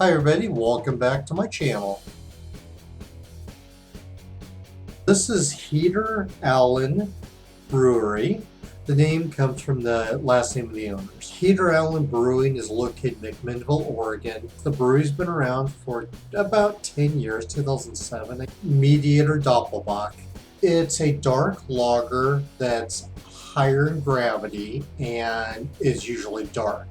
Hi everybody, welcome back to my channel. This is Heater Allen Brewery. The name comes from the last name of the owners. Heater Allen Brewing is located in McMinnville, Oregon. The brewery's been around for about 10 years, 2007. Mediator Doppelbock. It's a dark lager that's higher in gravity and is usually dark.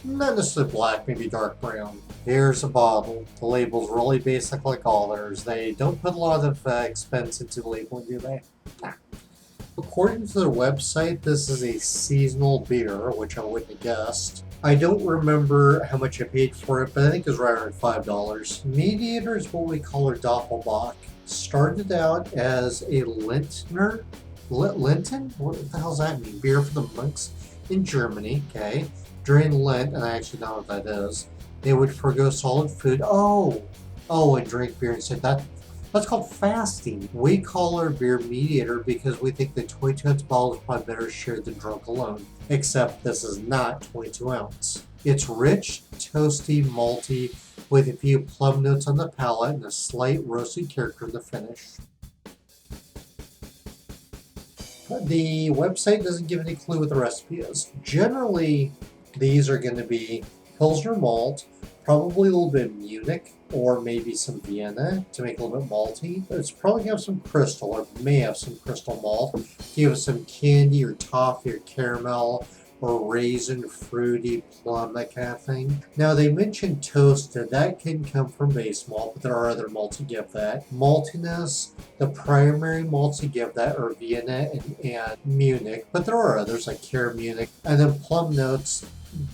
Not necessarily black, maybe dark brown. Here's a bottle. The label's really basic like all theirs. They don't put a lot of expense into the labeling, do they? Nah. According to their website, this is a seasonal beer, which I wouldn't have guessed. I don't remember how much I paid for it, but I think it was right around $5. Mediator is what we call our Doppelbock. Started out as a Lenten? What the hell does that mean? Beer for the monks in Germany, okay? During Lent, and I actually don't know what that is, they would forgo solid food. And drink beer instead. That's called fasting. We call our beer Mediator because we think the 22 ounce bottle is probably better shared than drunk alone. Except this is not 22 ounce. It's rich, toasty, malty, with a few plum notes on the palate and a slight roasted character in the finish. The website doesn't give any clue what the recipe is. Generally, these are going to be Pilsner malt, probably a little bit of Munich, or maybe some Vienna to make it a little bit malty. It's probably going to have some crystal, or may have some crystal malt. Give us some candy or toffee or caramel or raisin, fruity, plum, that kind of thing. Now they mentioned toasted. That can come from base malt, but there are other malts that give that. Maltiness, the primary malts that give that are Vienna and Munich, but there are others like Care Munich. And then plum notes,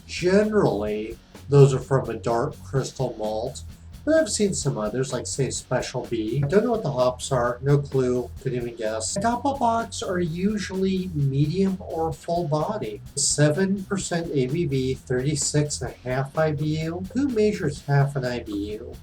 generally, those are from a dark crystal malt. But I've seen some others, like say Special B. Don't know what the hops are, no clue, couldn't even guess. Doppelbocks are usually medium or full body. 7% ABV, 36.5 IBU. Who measures half an IBU?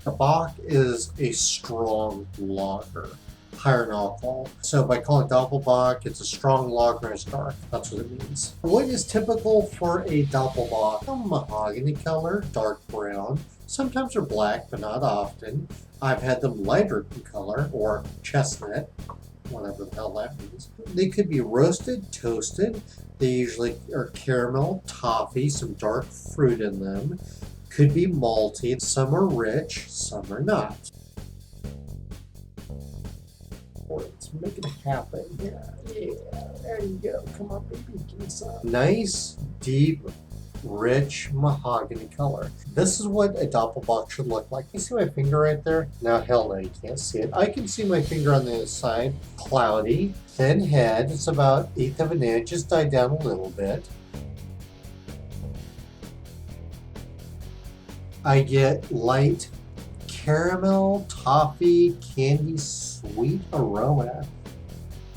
A Bock is a strong lager, higher in alcohol. So by calling it Doppelbock, it's a strong lager and it's dark. That's what it means. What is typical for a Doppelbock? A mahogany color, dark brown. Sometimes they're black, but not often. I've had them lighter in color, or chestnut, whatever the hell that means. They could be roasted, toasted. They usually are caramel, toffee, some dark fruit in them. Could be malty. Some are rich, some are not. Let's make it happen. Yeah, there you go. Come on, baby, give me some. Nice, deep, rich mahogany color. This is what a Doppelbock should look like. You see my finger right there? Now, hell no, you can't see it. I can see my finger on the other side. Cloudy, thin head. It's about 1/8 of an inch. Just died down a little bit. I get light caramel, toffee, candy, sweet aroma.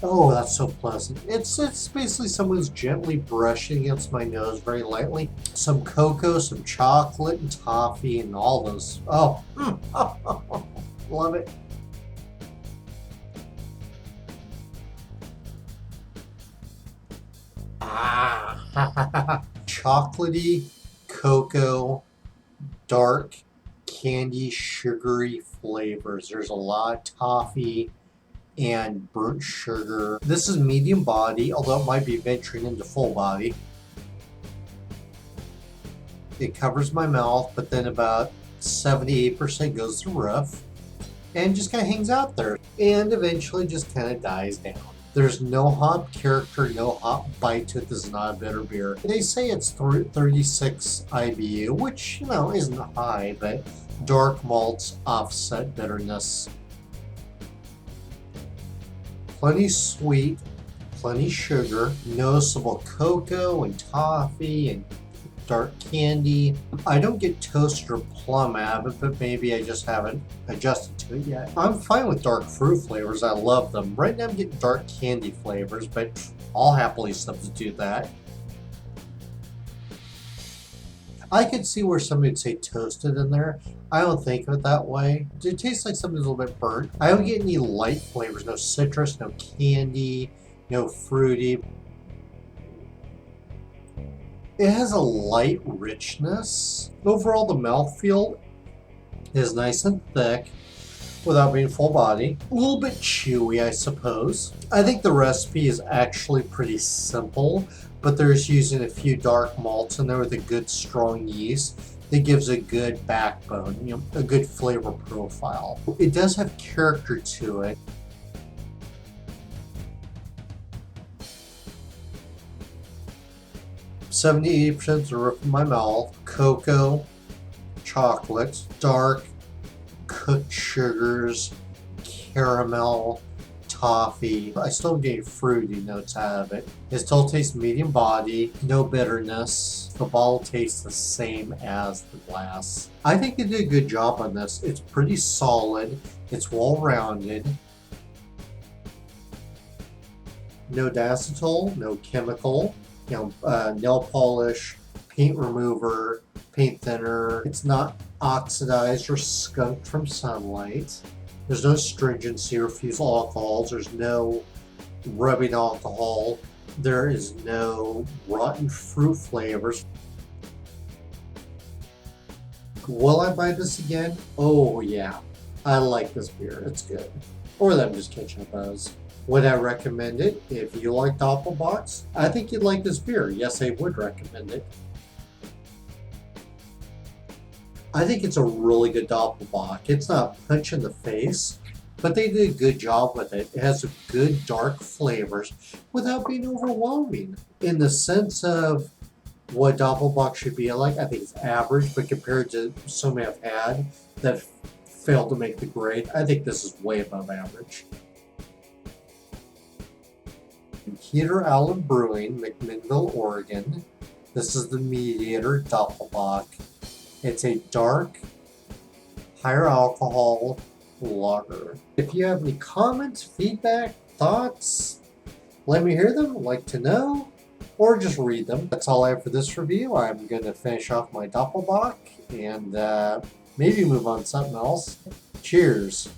Oh, that's so pleasant. It's basically someone's gently brushing against my nose very lightly. Some cocoa, some chocolate, and toffee, and all those. Oh, love it. Chocolatey, cocoa, dark, candy, sugary flavors. There's a lot of toffee and burnt sugar. This is medium body, although it might be venturing into full body. It covers my mouth, but then about 78% goes to the roof and just kind of hangs out there and eventually just kind of dies down. There's no hop character, no hop bite to it. This is not a bitter beer. They say it's 36 IBU, which, isn't high, but dark malts offset bitterness. Plenty sweet, plenty sugar, noticeable cocoa and toffee and dark candy. I don't get toasted or plum out of it, but maybe I just haven't adjusted to it yet. I'm fine with dark fruit flavors. I love them. Right now I'm getting dark candy flavors, but I'll happily substitute that. I could see where somebody would say toasted in there. I don't think of it that way. It tastes like something's a little bit burnt. I don't get any light flavors, no citrus, no candy, no fruity. It has a light richness. Overall, the mouthfeel is nice and thick without being full body. A little bit chewy, I suppose. I think the recipe is actually pretty simple, but there's using a few dark malts in there with a good strong yeast that gives a good backbone, a good flavor profile. It does have character to it. %80 of the roof of my mouth. Cocoa, chocolate, dark cooked sugars, caramel, toffee. I still am getting fruity notes out of it. It still tastes medium body, no bitterness. The bottle tastes the same as the glass. I think they did a good job on this. It's pretty solid. It's well rounded. No diacetyl, no chemical, nail polish, paint remover, paint thinner. It's not oxidized or skunked from sunlight. There's no stringency or fusel alcohols. There's no rubbing alcohol. There is no rotten fruit flavors. Will I buy this again? Oh yeah, I like this beer. It's good. Or that I'm just catching a buzz. Would I recommend it? If you like Doppelbocks, I think you'd like this beer. Yes, I would recommend it. I think it's a really good Doppelbock. It's not a punch in the face, but they did a good job with it. It has a good dark flavors without being overwhelming. In the sense of what Doppelbock should be like, I think it's average, but compared to so many I've had that failed to make the grade, I think this is way above average. Heater Allen Brewing, McMinnville, Oregon. This is the Mediator Doppelbock. It's a dark, higher alcohol lager. If you have any comments, feedback, thoughts, let me hear them. I'd like to know, or just read them. That's all I have for this review. I'm going to finish off my Doppelbock and maybe move on to something else. Cheers.